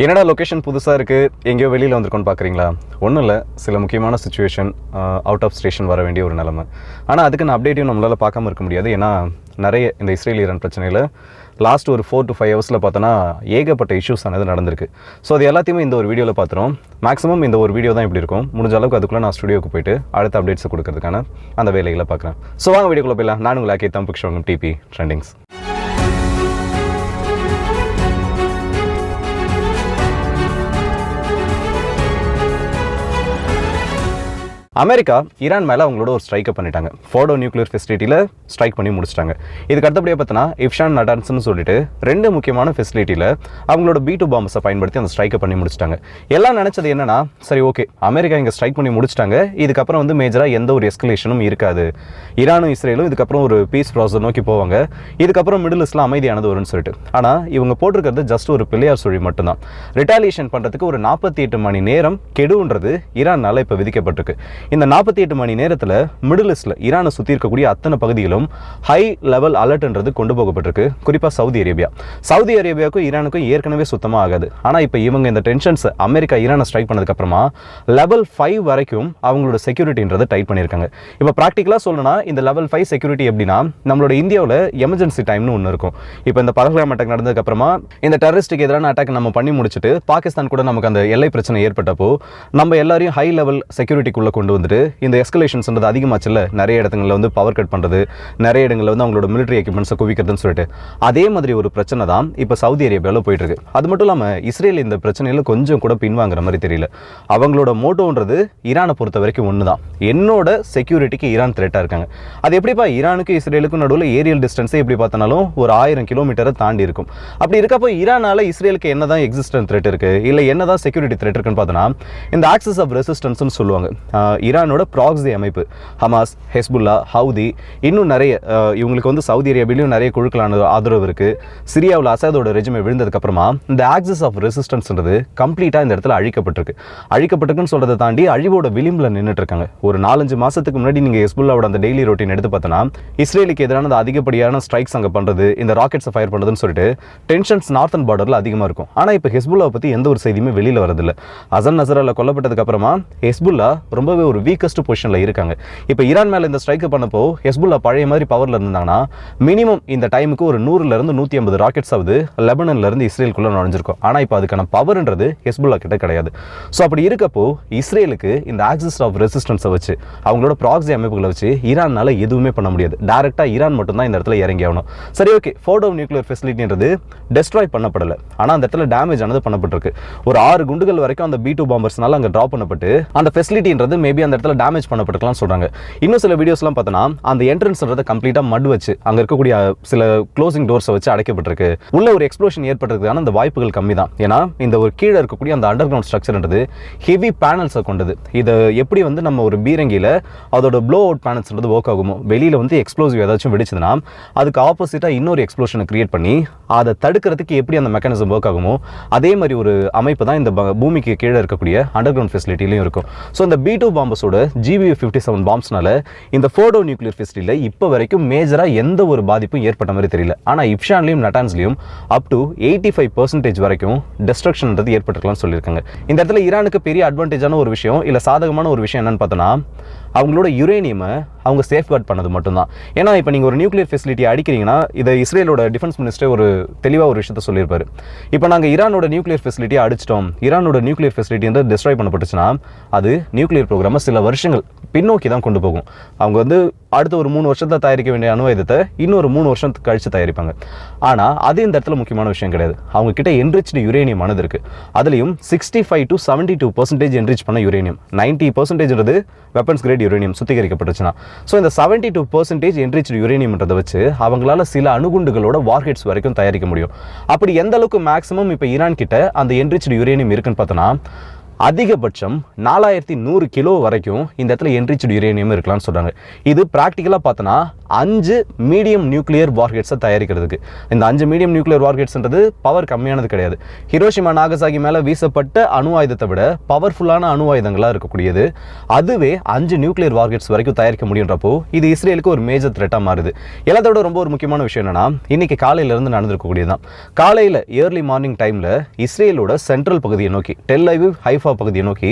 என்னடா லொக்கேஷன் புதுசாக இருக்குது, எங்கேயோ வெளியில் வந்திருக்கோன்னு பார்க்குறீங்களா? ஒன்றும் இல்லை, சில முக்கியமான சுச்சுவேஷன், அவுட் ஆஃப் ஸ்டேஷன் வர வேண்டிய ஒரு நிலைமை. ஆனால் அதுக்கு நான் அப்டேட்டையும் நம்மளால் பார்க்காம இருக்க முடியாது. ஏன்னா நிறைய இந்த இஸ்ரேல் ஈரான் பிரச்சனையில் லாஸ்ட் ஒரு 4 to 5 ஹவர்ஸில் பார்த்தோன்னா ஏகப்பட்ட இஷ்யூஸ் ஆனது நடந்திருக்கு. ஸோ அது எல்லாத்தையுமே இந்த ஒரு வீடியோவில் பார்த்துரும். மேக்ஸிமம் இந்த ஒரு வீடியோ தான் இப்படி இருக்கும். முடிஞ்ச அளவுக்கு அதுக்குள்ளே நான் ஸ்டுடியோக்கு போயிட்டு அடுத்த அப்டேட்ஸை கொடுக்கறதுக்கான அந்த வேலைகளை பார்க்குறேன். ஸோ வாங்க வீடியோக்குள்ளே போயிடலாம். நான் உங்கள் ஆக்கே தம்பிக்ஷோங்கும் டிபி ட்ரெண்டிங்ஸ். அமெரிக்கா ஈரான் மேலே அவங்களோட ஒரு ஸ்ட்ரைக்கை பண்ணிட்டாங்க. ஃபோர்டோ நியூக்ளியர் ஃபெசிலிட்டியில் ஸ்ட்ரைக் பண்ணி முடிச்சிட்டாங்க. இதுக்கு அடுத்தபடியாக பார்த்தோன்னா இஃப்ஷான் நடான்ஸ்னு சொல்லிட்டு 2 முக்கியமான ஃபெசிலிட்டியில் அவங்களோட B2 பாம்பஸை பயன்படுத்தி அந்த ஸ்ட்ரைக்கை பண்ணி முடிச்சிட்டாங்க. எல்லாம் நினச்சது என்னன்னா, சரி ஓகே, அமெரிக்கா இங்கே ஸ்ட்ரைக் பண்ணி முடிச்சிட்டாங்க, இதுக்கப்புறம் வந்து மேஜராக எந்த ஒரு எஸ்கலேஷனும் இருக்காது, ஈரானும் இஸ்ரேலும் இதுக்கப்புறம் ஒரு பீஸ் ப்ராசஸ் நோக்கி போவாங்க, இதுக்கப்புறம் மிடில் ஈஸ்ட்ல அமைதியானது வரும்னு சொல்லிட்டு. ஆனால் இவங்க போட்டிருக்கிறது ஜஸ்ட் ஒரு பிள்ளையார் சுழி மட்டும்தான். ரிட்டாலியேஷன் பண்ணுறதுக்கு ஒரு 48 மணி நேரம் கெடுன்றது ஈரானால் இப்போ விதிக்கப்பட்டிருக்கு. இந்த 48 மணி நேரத்தில் மிடில் ஈஸ்ட்ல ஈரானை சுற்றி இருக்கக்கூடிய அத்தனை பகுதிகளும் ஹை லெவல் அலர்ட்ன்றது கொண்டு போகப்பட்டிருக்கு. குறிப்பாக சவுதி அரேபியாவுக்கும் ஈரானுக்கும் ஏற்கனவே சுத்தமாக ஆகாது. ஆனால் இப்போ இவங்க இந்த டென்ஷன்ஸ் அமெரிக்கா ஈரானை ஸ்ட்ரைக் பண்ணதுக்கு அப்புறமா லெவல் 5 வரைக்கும் அவங்களோட செக்யூரிட்டின்றது டைட் பண்ணியிருக்காங்க. இப்போ ப்ராக்டிக்கலாக சொல்லணும்னா இந்த லெவல் 5 செக்யூரிட்டி எப்படின்னா, நம்மளோட இந்தியாவில் எமர்ஜென்சி டைம்னு ஒன்று இருக்கும். இப்போ இந்த பஹல்காம் அட்டாக் நடந்ததுக்கு அப்புறமா இந்த டெரரிஸ்டுக்கு எதிரான அட்டாக் நம்ம பண்ணி முடிச்சுட்டு பாகிஸ்தான் கூட நமக்கு அந்த எல்லை பிரச்சனை ஏற்பட்டப்போ நம்ம எல்லாரையும் ஹை லெவல் செக்யூரிட்டிக்குள்ளே கொண்டு வந்துட்டு இந்த எஸ்கலேஷன்ஸ்ன்றது அதிகமாச்சுல்ல, நிறைய இடங்களில் வந்து பவர் கட் பண்ணுறது, நிறைய இடங்களில் வந்து அவங்களோட மிலிட்டரி எக்யூப்மெண்ட்ஸை குவிக்கிறதுன்னு சொல்லிட்டு அதே மாதிரி ஒரு பிரச்சனை தான் இப்போ சவுதி அரேபியாவில் போயிட்டு இருக்கு. அது மட்டும் இல்லாமல் இஸ்ரேல் இந்த பிரச்சனையில் கொஞ்சம் கூட பின்வாங்குற மாதிரி தெரியல. அவங்களோட மோட்டோன்றது ஈரானை பொறுத்த வரைக்கும் ஒன்று தான், என்னோட செக்யூரிட்டிக்கு ஈரான் த்ரெட்டாக இருக்காங்க. அது எப்படிப்பா ஈரானுக்கும் இஸ்ரேலுக்கும் நடுவில் ஏரியல் டிஸ்டன்ஸே எப்படி பார்த்தாலும் ஒரு 1000 கிலோமீட்டரை தாண்டி இருக்கும். அப்படி இருக்கப்போ ஈரானால் இஸ்ரேலுக்கு என்ன தான் எக்ஸிஸ்டன்ட் த்ரெட் இருக்குது, இல்லை என்ன தான் செக்யூரிட்டி த்ரெட் இருக்குன்னு பார்த்தோன்னா, இந்த ஆக்சஸ் ஆஃப் ரெசிஸ்டன்ஸ்னு சொல்லுவாங்க. ஈரானோட ப்ராக்ஸி அமைப்பு ஹமாஸ், ஹெஸ்புல்லா, ஹவுதி, இன்னும் நிறைய இவங்களுக்கு வந்து சவுதி அரேபியாவிலும் நிறைய குழுக்களான ஆதரவு இருக்குது. சிரியாவில் அசாதோட ரெஜிமை விழுந்ததுக்கப்புறமா இந்த ஆக்சஸ் ஆஃப் ரெசிஸ்டன்ஸ்ன்றது கம்ப்ளீட்டாக இந்த இடத்துல அழிக்கப்பட்டிருக்குன்னு சொல்கிறத தாண்டி அழிவோட விளிம்பில் நின்றுட்டு இருக்காங்க. ஒரு 4-5 மாதத்துக்கு முன்னாடி நீங்கள் ஹெஸ்புல்லாவோட அந்த டெய்லி ரொட்டீன் எடுத்து பார்த்தோன்னா இஸ்ரேலுக்கு எதிரான அதிகப்படியான ஸ்ட்ரைக்ஸ் அங்கே பண்ணுறது, இந்த ராக்கெட்ஸை ஃபயர் பண்ணுறதுன்னு சொல்லிட்டு டென்ஷன்ஸ் நார்த்தன் பார்டரில் அதிகமாக இருக்கும். ஆனால் இப்போ ஹெஸ்புல்லாவை பற்றி எந்த ஒரு செய்தியுமே வெளியில் வரதில்லை. ஹசன் நஸ்ரல்லா கொல்லப்பட்டதுக்கு அப்புறமா ஹெஸ்புல்லா ரொம்பவே ஒரு வீக்கஸ்ட் பொசிஷனில் இருக்காங்க. இப்போ ஈரான் மேலே இந்த ஸ்ட்ரைக் பண்ணப்போ ஹெஸ்புல்லா பழைய மாதிரி பவரில் இருந்தாங்கன்னா மினிமம் இந்த டைமுக்கு ஒரு 100லேருந்து 150 ராக்கெட்ஸ் ஆகுது லெபனன்லேருந்து இஸ்ரேலுக்குள்ளே நுழைஞ்சிருக்கும். ஆனால் இப்போ அதுக்கான பவர்ன்றது ஹெஸ்புல்லா கிட்ட கிடையாது. ஸோ அப்படி இருக்கப்போ இஸ்ரேலுக்கு இந்த ஆக்சஸ் ஆஃப் ரெசிஸ்டன்ஸை வச்சு அவங்களோட ப்ராக்ஸி அமைப்புகளை வச்சு ஈரானால் எதுவுமே பண்ண முடியாது. டேரெக்டாக ஈரான் மட்டும் தான் இந்த இடத்துல இறங்கி ஆகணும். சரி ஓகே, ஃபோர்டோ நியூக்ளியர் ஃபெசிலிட்டின்றது டெஸ்ட்ராய் பண்ணப்படலை, ஆனால் அந்த இடத்துல டேமேஜ் ஆனது பண்ணப்பட்டிருக்கு. ஒரு 6 குண்டுகள் வரைக்கும் அந்த B2 பாம்பர்ஸ்னால அங்கே ட்ராப் பண்ணப்பட்டு அந்த ஃபெசிலிட்டின்றது மேபி அந்த இடத்துல டேமேஜ் பண்ணப்பட்டிருக்கலாம் சொல்றாங்க. இன்னும் சில வீடியோஸ்லாம் பார்த்தோன்னா அந்த என்ட்ரன்ஸ்ன்றதை கம்ப்ளீட்டாக மட் வச்சு அங்கே இருக்கக்கூடிய சில க்ளோசிங் டோர்ஸை வச்சு அடைக்கப்பட்டிருக்கு. உள்ள ஒரு எக்ஸ்ப்ளோஷன் ஏற்பட்டிருக்கான அந்த வாய்ப்புகள் கம்மி தான். ஏன்னா இந்த ஒரு கீழே இருக்கக்கூடிய அந்த அண்டர் கிரவுண்ட் ஸ்ட்ரக்சர்ன்றது ஹெவி பேனல்ஸை கொண்டது. இதை எப்படி வந்து நம்ம ஒரு பீரங்கியில் அதோட ப்ளோ அவுட் பேனல்ஸ்ன்றது ஒர்க் ஆகுமோ, வெளியில் வந்து எக்ஸ்ப்ளோசிவ் ஏதாச்சும் வெடிச்சதுன்னா அதுக்கு ஆப்போசிட்டாக இன்னொரு எக்ஸ்ப்ளோஷனை கிரியேட் பண்ணி அதை தடுக்கிறதுக்கு எப்படி அந்த மெக்கானிசம் ஒர்க் ஆகுமோ அதே மாதிரி ஒரு அமைப்பு தான் இந்த பூமிக்கு கீழே இருக்கக்கூடிய அண்டர் கிரவுண்ட் ஃபெசிலிட்டிலையும் இருக்கும். ஸோ இந்த B2 பாம்பஸோட GBU-57 பாம்ஸ்னால இந்த ஃபோர்டோ நியூக்ளியர் ஃபெசிலிட்டியில் இப்போ வரைக்கும் மேஜராக எந்த ஒரு பாதிப்பும் ஏற்பட்ட மாதிரி தெரியல. ஆனால் இஃப்ஷான்லையும் நட்டான்ஸ்லையும் அப் டு 85% வரைக்கும் டெஸ்ட்ரக்ஷன்ன்றது ஏற்பட்டிருக்கலாம்னு சொல்லியிருக்காங்க. இந்த இடத்துல ஈரானுக்கு பெரிய அட்வான்டேஜான ஒரு விஷயம், இல்லை சாதகமான ஒரு விஷயம் என்னன்னு பார்த்தோன்னா, அவங்களோட யுரேனியமை அவங்க சேஃப்கார்ட் பண்ணது மட்டும்தான். ஏன்னா இப்போ நீங்கள் ஒரு நியூக்ளியர் ஃபெசிலிட்டி அடிக்கிறீங்கன்னா, இதை இஸ்ரேலோட டிஃபென்ஸ் மினிஸ்டர் ஒரு தெளிவாக ஒரு விஷயத்த சொல்லியிருப்பாரு. இப்போ நாங்கள் ஈரானோட நியூக்ளியர் ஃபெசிலிட்டியை அடிச்சிட்டோம், ஈரானோட நியூக்ளியர் ஃபெசிலிட்டி வந்து டெஸ்ட்ராய் பண்ணப்பட்டுச்சுன்னா அது நியூக்ளியர் ப்ரோக்ராமை சில வருஷங்கள் பின்னோக்கி தான் கொண்டு போகும். அவங்க வந்து அடுத்த ஒரு 3 வருஷத்தை தயாரிக்க வேண்டிய அணு ஆயுதத்தை இன்னொரு 3 வருஷம் கழிச்சு தயாரிப்பாங்க. ஆனால் அது இந்த இடத்துல முக்கியமான விஷயம் கிடையாது. அவங்க கிட்ட என்ரிச்டு யுரேனியம் ஆனது இருக்கு. அதுலேயும் 65 to 72% என்ரிச் பண்ண யுரேனியம், 90% வெப்பன்ஸ் கிரேட் யுரேனியம் சுத்திகரிக்கப்பட்டுச்சுன்னா. ஸோ இந்த 72% என்ரிச்டு யுரேனியம்ன்றதை வச்சு அவங்களால சில அணுகுண்டுகளோட வார்ஹெட்ஸ் வரைக்கும் தயாரிக்க முடியும். அப்படி எந்த அளவுக்கு மேக்ஸிமம் இப்போ ஈரான் கிட்ட அந்த என்ரிச்டு யுரேனியம் இருக்குன்னு பார்த்தோன்னா, அதிகபட்சம் 4100 கிலோ வரைக்கும் இந்த இடத்துல என்ரிச்டு யுரேனியம் இருக்கலாம்னு சொல்றாங்க. இது பிராக்டிக்கலாக பார்த்தோன்னா 5 மீடியம் நியூக்ளியர் வார்ஹெட்ஸை தயாரிக்கிறதுக்கு. இந்த 5 மீடியம் நியூக்ளியர் வார்ஹெட்ஸ்ன்றது பவர் கம்மியானது கிடையாது. ஹிரோஷிமா நாகசாகி மேலே வீசப்பட்ட அணு ஆயுதத்தை விட பவர்ஃபுல்லான அணு ஆயுதங்களாக இருக்கக்கூடியது. அதுவே 5 நியூக்ளியர் வார்ஹெட்ஸ் வரைக்கும் தயாரிக்க முடியுன்றப்போ இது இஸ்ரேலுக்கு ஒரு மேஜர் த்ரெட்டாக மாறுது. எல்லாத்தோட ரொம்ப ஒரு முக்கியமான விஷயம் என்னன்னா, இன்னைக்கு காலையிலேருந்து நடந்திருக்கக்கூடியதான். காலையில் ஏர்லி மார்னிங் டைமில் இஸ்ரேலோட சென்ட்ரல் பகுதியை நோக்கி, டெல் அவிவ், ஹைஃபா பகுதியை நோக்கி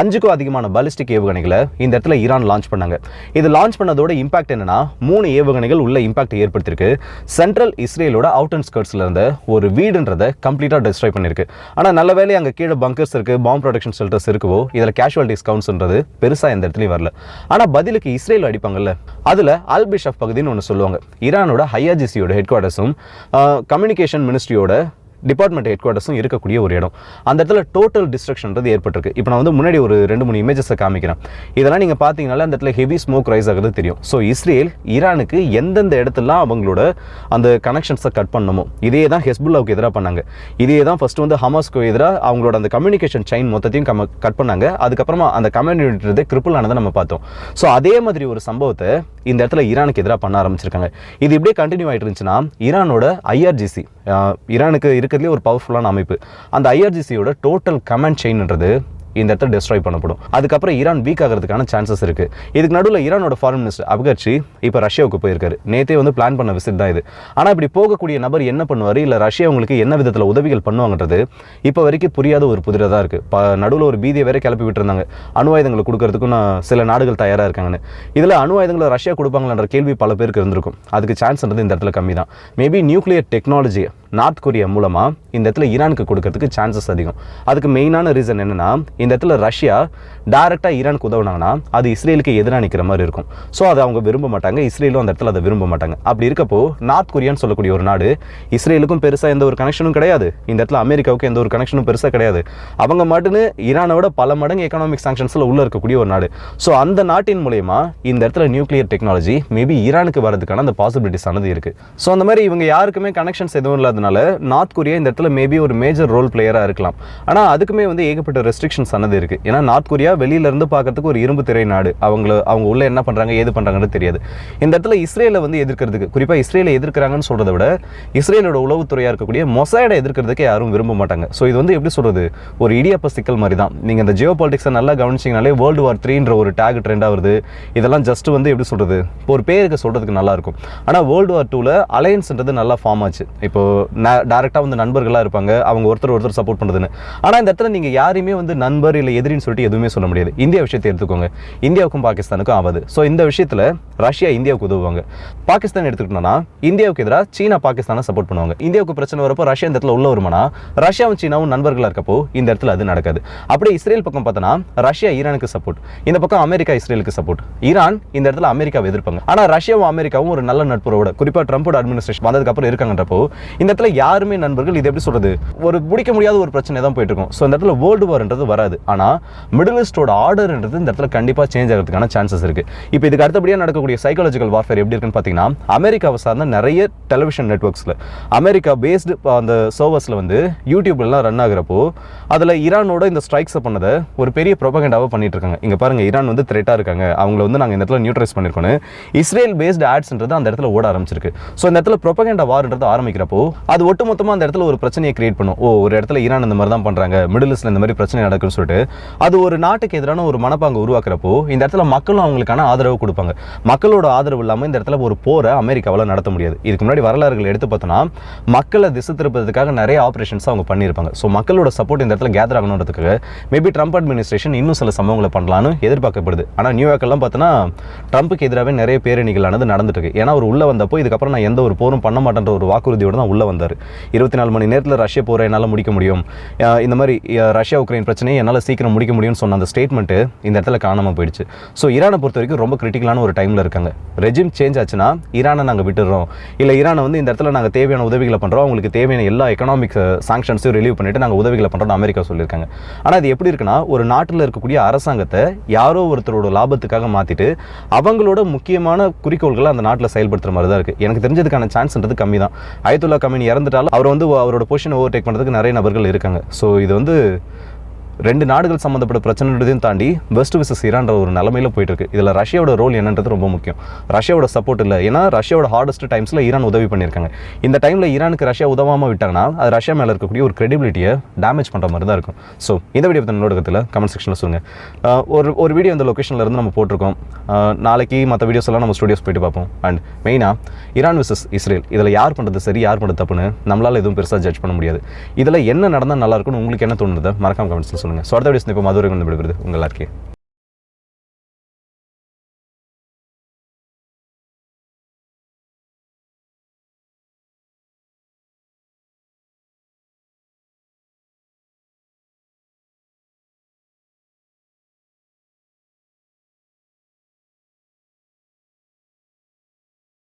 5க்கும் அதிகமான பாலிஸ்டிக் ஏவுகணைகளை இந்த இடத்துல ஈரான் லான்ச் பண்ணாங்க. இது லான்ச் பண்ணதோட இம்பாக்ட் என்னன்னா, 3 ஏவுகணைகள் உள்ள இம்பாக்ட் ஏற்படுத்திருக்கு. சென்ட்ரல் இஸ்ரேலோட அவுட் அண்ட் ஸ்கர்ட்ஸ்ல இருந்த ஒரு வீடுன்றதை கம்ப்ளீட்டாக டிஸ்ட்ராய் பண்ணிருக்கு. ஆனால் நல்ல வேலை அங்கே கீழே பங்கர்ஸ் இருக்கு, பாம்பு ப்ரொடெக்ஷன் ஷெல்டர்ஸ் இருக்கவோ இதில் கேஷுவாலிட்டிஸ் கவுண்ட்ஸ்ன்றது பெருசாக எந்த இடத்துலையும் வரல. ஆனால் பதிலுக்கு இஸ்ரேல் அடிப்பாங்கல்ல, அதில் அல் பிஷப் பகுதின்னு ஒன்று சொல்லுவாங்க. ஈரானோட ஐஆர்ஜிசியோட ஹெட் குவார்ட்டர்ஸும் கம்யூனிகேஷன் மினிஸ்ட்ரியோட டிபார்ட்மெண்ட் ஹெட் குவார்ட்டர்ஸும் இருக்கக்கூடிய ஒரு இடம். அந்த இடத்துல டோட்டல் டிஸ்ட்ரக்ஷன்றது ஏற்பட்டிருக்கு. இப்போ நான் வந்து முன்னாடி ஒரு 2-3 இமேஜஸை காமிக்கிறேன். இதெல்லாம் நீங்கள் பார்த்தீங்கனால அந்த இடத்துல ஹெவி ஸ்மோக் ரைஸ் ஆகிறது தெரியும். ஸோ இஸ்ரேல் ஈரானுக்கு எந்தெந்த இடத்துலாம் அவங்களோட அந்த கனெக்ஷன்ஸை கட் பண்ணணுமோ இதே தான் ஹெஸ்புல்லாவுக்கு எதிராக பண்ணாங்க. இதே தான் ஃபஸ்ட்டு வந்து ஹமாஸ்க்கு எதிராக அவங்களோட அந்த கம்யூனிகேஷன் செயின் மொத்தத்தையும் கட் பண்ணாங்க. அதுக்கப்புறமா அந்த கம்யூனிட்டி கிரிப்பிள் ஆனதை நம்ம பார்த்தோம். ஸோ அதே மாதிரி ஒரு சம்பவத்தை இந்த இடத்துல ஈரானுக்கு எதிராக பண்ண ஆரம்பிச்சிருக்காங்க. இது இப்படியே கண்டினியூ ஆகிட்டு இருந்துச்சுன்னா ஈரானோட ஐஆர்ஜிசி, ஈரானுக்கு இருக்கிறதுலே ஒரு பவர்ஃபுல்லான அமைப்பு, அந்த ஐஆர்ஜிசியோட டோட்டல் கமாண்ட் செயின்ன்றது இந்த இடத்துல டெஸ்ட்ராய் பண்ணப்படும். அதுக்கப்புறம் ஈரான் வீக் ஆகிறதுக்கான சான்சஸ் இருக்கு. இதுக்கு நடுவில் ஈரானோட ஃபாரின் மினிஸ்டர் அப்கர்ச்சி இப்போ ரஷ்யாவுக்கு போயிருக்காரு. நேத்தே வந்து பிளான் பண்ண விசிட் தான் இது. ஆனால் இப்படி போகக்கூடிய நபர் என்ன பண்ணுவார், இல்லை ரஷ்யா உங்களுக்கு என்ன விதத்தில் உதவிகள் பண்ணுவாங்கன்றது இப்போ வரைக்கும் புரியாத ஒரு புதிராக தான் இருக்கு. நடுவில் ஒரு பீதியை வேற கிளப்பி விட்டுருந்தாங்க, அணு ஆயுதங்களை கொடுக்கறதுக்கும் சில நாடுகள் தயாராக இருக்காங்கன்னு. இதில் அணு ஆயுதங்களை ரஷ்யா கொடுப்பாங்கன்ற கேள்வி பல பேருக்கு இருந்திருக்கும். அதுக்கு சான்ஸ்ன்றது இந்த இடத்துல கம்மி தான். மேபி நியூக்ளியர் டெக்னாலஜியை நார்த் கொரியா மூலமாக இந்த இடத்துல ஈரானுக்கு கொடுக்கறதுக்கு சான்சஸ் அதிகம். அதுக்கு மெயினான ரீசன் என்னன்னா, இந்த இடத்துல ரஷ்யா டைரக்டாக ஈரானுக்கு உதவுனாங்கன்னா அது இஸ்ரேலுக்கு எதிராக நிற்கிற மாதிரி இருக்கும். ஸோ அதை அவங்க விரும்ப மாட்டாங்க, இஸ்ரேலும் அந்த இடத்துல அதை விரும்ப மாட்டாங்க. அப்படி இருக்கப்போ நார்த் கொரியான்னு சொல்லக்கூடிய ஒரு நாடு இஸ்ரேலுக்கும் பெருசாக எந்த ஒரு கனெக்ஷனும் கிடையாது, இந்த இடத்துல அமெரிக்காவுக்கு எந்த ஒரு கனெக்ஷனும் பெருசாக கிடையாது. அவங்க மட்டுன்னு ஈரானோட பல மடங்கு எக்கனாமிக் சாங்ஷன்ஸில் உள்ள இருக்கக்கூடிய ஒரு நாடு. ஸோ அந்த நாட்டின் மூலயமா இந்த இடத்துல நியூக்ளியர் டெக்னாலஜி மேபி ஈரானுக்கு வரதுக்கான அந்த பாசிபிலிட்டிஸ் ஆனது இருக்கு. ஸோ அந்த மாதிரி இவங்க யாருக்குமே கனெக்ஷன்ஸ் எதுவும் இல்லாதனால நார்த் கொரியா இந்த இடத்துல மேபி ஒரு மேஜர் ரோல் பிளேயராக இருக்கலாம். ஆனால் அதுக்குமே வந்து ஏகப்பட்ட ரெஸ்ட்ரிக்ஷன்ஸ் ஆனது இருக்கு. ஏன்னா நார்த் கொரியா வெளியில இருந்து பார்க்கறதுக்கு ஒரு இரும்பு திரை நாடு, அவங்க உள்ள என்ன பண்றாங்க ஏது பண்றாங்கன்னு தெரியாது. இந்த இடத்துல இஸ்ரேலை வந்து எதிர்க்கிறதுக்கு, குறிப்பா இஸ்ரேலை எதிர்க்கிறாங்கன்னு சொல்றதை விட இஸ்ரேலோட உளவுத்துறையா இருக்கக்கூடிய மொசாடை எதிர்க்கிறதுக்கு யாரும் விரும்ப மாட்டாங்க. ஸோ இது வந்து எப்படி சொல்றது, ஒரு இடியாப்ப சிக்கல் மாதிரி தான். நீங்க இந்த ஜியோ பாலிடிக்ஸை நல்லா கவனிச்சிங்கனாலே வேர்ல்டு வார் 3ன்ற ஒரு டேக் ட்ரெண்டாக வருது. இதெல்லாம் ஜஸ்ட் வந்து எப்படி சொல்றது, இப்போ ஒரு பேருக்கு சொல்றதுக்கு நல்லா இருக்கும். ஆனால் வேர்ல்டு வார் 2ல அலையன்ஸ்ன்றது நல்லா ஃபார்ம் ஆச்சு. இப்போ டைரக்டா வந்து நண்பர்களா இருப்பாங்க, அவங்க ஒருத்தர் சப்போர்ட் பண்ணுறதுன்னு. ஆனால் இந்த இடத்துல நீங்க யாரையுமே வந்து நண்பர் இல்லை எதிரின்னு சொல்லிட்டு எதுவுமே சொல்ல முடியாது. இந்தியா விஷயத்தை எடுத்துக்கோங்க, இந்தியாவுக்கும் பாகிஸ்தானுக்கும் ஆகாது. ஸோ இந்த விஷயத்தில் ரஷ்யா இந்தியாவுக்கு உதவுவாங்க. பாகிஸ்தான் எடுத்துக்கிட்டோம்னா இந்தியாவுக்கு எதிராக சீனா பாகிஸ்தானை சப்போர்ட் பண்ணுவாங்க. இந்தியாவுக்கு பிரச்சனை வரப்போ ரஷ்யா இந்த இடத்துல உள்ள வருமானா ரஷ்யாவும் சீனாவும் நண்பர்களாக இருக்கப்போ இந்த இடத்துல அது நடக்காது. அப்படியே இஸ்ரேல் பக்கம் பார்த்தோன்னா ரஷ்யா ஈரானுக்கு சப்போர்ட், இந்த பக்கம் அமெரிக்கா இஸ்ரேலுக்கு சப்போர்ட். ஈரான் இந்த இடத்துல அமெரிக்காவை எதிர்ப்பாங்க. ஆனால் ரஷ்யாவும் அமெரிக்காவும் ஒரு நல்ல நட்புறவோட, குறிப்பாக ட்ரம்போட அட்மினிஸ்ட்ரேஷன் வந்ததுக்கு அப்புறம் இருக்காங்கன்றப்போ இந்த இடத்துல யாருமே நண்பர்கள். இது எப்படி சொல்றது, ஒரு பிடிக்க முடியாத ஒரு பிரச்சனை தான் போயிட்டு இருக்கும். ஸோ இந்த இடத்துல வேர்ல்டு வார்ன்றது வராது. ஆனால் மிடில் ஈஸ்டோட ஆர்டர்ன்றது இந்த இடத்துல கண்டிப்பாக சேஞ்ச் ஆகிறதுக்கான சான்சஸ் இருக்கு. இப்போ இதுக்கு அடுத்தபடியாக நடக்கக்கூடிய சைக்காலஜிக்கல் வார்ஃபேர் எப்படி இருக்குன்னு பார்த்தீங்கன்னா, அமெரிக்காவை சார்ந்த நிறைய டெலிவிஷன் நெட்வொர்க்ஸில் அமெரிக்கா பேஸ்டு அந்த சர்வர்ஸில் வந்து யூடியூப்லாம் ரன் ஆகிறப்போ அதில் ஈரானோட இந்த ஸ்ட்ரைக்ஸை பண்ணதை ஒரு பெரிய ப்ரொபகண்டாவாக பண்ணிட்டு இருக்காங்க. இங்கே பாருங்க, ஈரான் வந்து த்ரெட்டாக இருக்காங்க, அவங்கள வந்து நாங்கள் இந்த இடத்துல நியூட்ரலைஸ் பண்ணிருக்கோம். இஸ்ரேல் பேஸ்டு ஆட்ஸ்ன்றது அந்த இடத்துல ஓட ஆரம்பிச்சிருக்கு. ஸோ இந்த இடத்துல ப்ரொபகண்டா வார்ன்றது ஆரம்பிக்கிறப்போ அது ஒட்டுமொத்தமாக அந்த இடத்துல ஒரு பிரச்சனையை கிரியேட் பண்ணும். ஒரு இடத்துல ஈரான் இந்த மாதிரி தான் பண்ணுறாங்க, மிடில் ஈஸ்ட்ல இந்த மாதிரி பிரச்சனை நடக்குன்னு சொல்லிட்டு அது ஒரு நாட்டுக்கு எதிரான ஒரு மனப்பாங்க உருவாக்குறப்போ இந்த இடத்துல மக்களும் அவங்களுக்கான ஆதரவு கொடுப்பாங்க. மக்களோட ஆதரவு இல்லாமல் இந்த இடத்துல ஒரு போரை அமெரிக்காவால் நடத்த முடியாது. இதுக்கு முன்னாடி வரலாறுகள் எடுத்து பார்த்தோன்னா மக்களை திசை திருப்பதற்காக நிறைய ஆப்ரேஷன்ஸ் அவங்க பண்ணியிருப்பாங்க. ஸோ மக்களோட சப்போர்ட் இந்த இடத்துல கேதர் ஆகணுன்றதுக்காக மேபி ட்ரம்ப் அட்மினிஸ்ட்ரேஷன் இன்னும் சில சம்பவங்களை பண்ணலான்னு எதிர்பார்க்கப்படுது. ஆனால் நியூயார்க்கெல்லாம் பார்த்தோன்னா ட்ரம்ப்புக்கு எதிராகவே நிறைய பேரணிகளானது நடந்துட்டு இருக்கு. ஏன்னா அவர் உள்ள வந்தப்போ இதுக்கப்புறம் நான் எந்த ஒரு போரும் பண்ண மாட்டேன்ற ஒரு வாக்குறுதியோடு தான் உள்ள வந்தார். 24 மணி நேரத்தில் ரஷ்யா போரை என்னால் முடிக்க முடியும், இந்த மாதிரி ரஷ்யா உக்ரைன் பிரச்சனையை என்னால் சீக்கிரம் முடிக்க முடியும்னு சொன்ன அந்த ஸ்டேட்மெண்ட்டு இந்த இடத்துல காணாமல் போயிடுச்சு. ஸோ ஈரானை பொறுத்த வரைக்கும் ரொம்ப கிரிட்டிக்கலான ஒரு டைமில் இருக்காங்க. ரெஜிம் சேஞ்ச் ஆச்சுன்னா ஈரானை நாங்கள் விட்டுடுறோம், இல்லை ஈரானை வந்து இந்த இடத்துல நாங்கள் தேவையான உதவிகளை பண்ணுறோம், அவங்களுக்கு தேவையான எல்லா எக்கனாமிக் சாங்ஷன்ஸையும் ரிலீவ் பண்ணிட்டு நாங்கள் உதவிகளை பண்ணுறோம் அமெரிக்கா சொல்லியிருக்காங்க. ஆனால் அது எப்படி இருக்குன்னா, ஒரு நாட்டில் இருக்கக்கூடிய அரசாங்கத்தை யாரோ ஒருத்தரோட லாபத்துக்காக மாற்றிட்டு அவங்களோட முக்கியமான குறிக்கோள்களை அந்த நாட்டில் செயல்படுத்துகிற மாதிரி தான் இருக்குது. எனக்கு தெரிஞ்சதுக்கான சான்ஸ்ன்றது கம்மி தான். அயத்துல்லா கமீனி இறந்துட்டாலும் அவர் வந்து அவரோட பொசிஷனை ஓவர்டேக் பண்ணுறதுக்கு நிறைய நபர்கள் இருக்காங்க. ஸோ இது வந்து ரெண்டு நாடுகள் சம்மந்தப்பட்ட பிரச்சனைன்றதையும் தாண்டி வெஸ்ட் விசஸ் ஈரான்ற ஒரு நிலைமையில போயிட்டு இருக்கு. இதில் ரஷ்யாவோட ரோல் என்னன்றது ரொம்ப முக்கியம். ரஷ்யாவோட சப்போர்ட் இல்லை. ஏன்னா ரஷ்யாவோட ஹார்டஸ்ட் டைம்ஸில் ஈரான் உதவி பண்ணியிருக்காங்க. இந்த டைமில் ஈரானுக்கு ரஷ்யா உதவாமல் விட்டாங்கன்னா அது ரஷ்யா மேலே இருக்கக்கூடிய ஒரு கிரெடிபிலிட்டியை டேமேஜ் பண்ணுற மாதிரி தான் இருக்கும். ஸோ இந்த வீடியோ பற்றி நோடகத்தில் கமெண்ட் செக்ஷனில் சொல்லுங்கள். ஒரு வீடியோ இந்த லொக்கேஷனில் இருந்து நம்ம போட்டிருக்கோம். நாளைக்கு மற்ற வீடியோஸ் எல்லாம் நம்ம ஸ்டுடியோஸ் போயிட்டு பார்ப்போம். அண்ட் மெயினாக ஈரான் விசஸ் இஸ்ரேல், இதில் யார் பண்ணுறது சரி யார் பண்ணுறது தப்புன்னு நம்மளால் எதுவும் பெருசாக ஜட்ஜ் பண்ண முடியாது. இதில் என்ன நடந்தால் நல்லா இருக்கும்னு உங்களுக்கு என்ன தோணுது மறக்காம கமெண்ட்ஸில் சொல்லுங்கள். ஸோ அடுத்த வீடியோஸ் இப்போ மதுரை வந்து விடுகிறது உங்கள் எல்லாருக்கே.